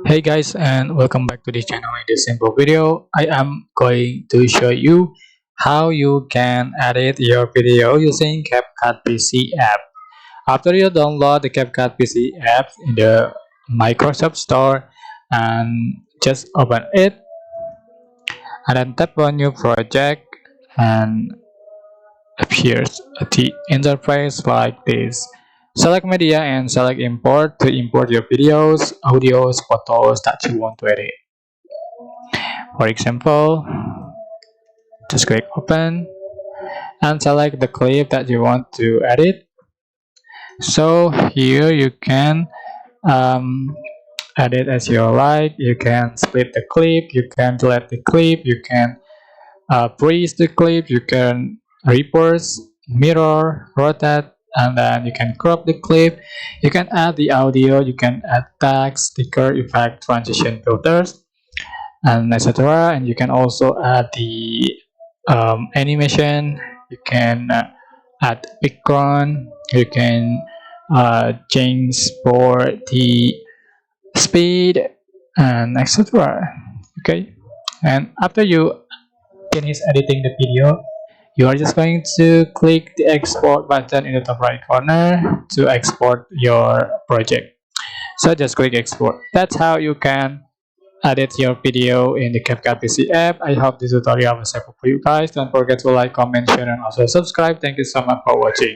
Hey guys, and welcome back to this channel. In this simple video I am going to show you how you can edit your video using CapCut PC app. After you download the CapCut PC app in the Microsoft Store, and just open it and then tap on new project, and appears at the interface like this. Select media and select import to import your videos, audios, photos that you want to edit. For example, just click open and select the clip that you want to edit. So here you can um, edit as you like. You can split the clip, you can delete the clip, you can freeze the clip, you can reverse, mirror, rotate, and then you can crop the clip. You can add the audio, you can add text, sticker, effect, transition filters, and etc. And you can also add the animation. You can add background. You can change for the speed and etc. Okay, and after you finish editing the video, you are just going to click the export button in the top right corner to export your project. So just click export. That's how you can edit your video in the CapCut PC app. I hope this tutorial was helpful for you guys. Don't forget to like, comment, share, and also subscribe. Thank you so much for watching.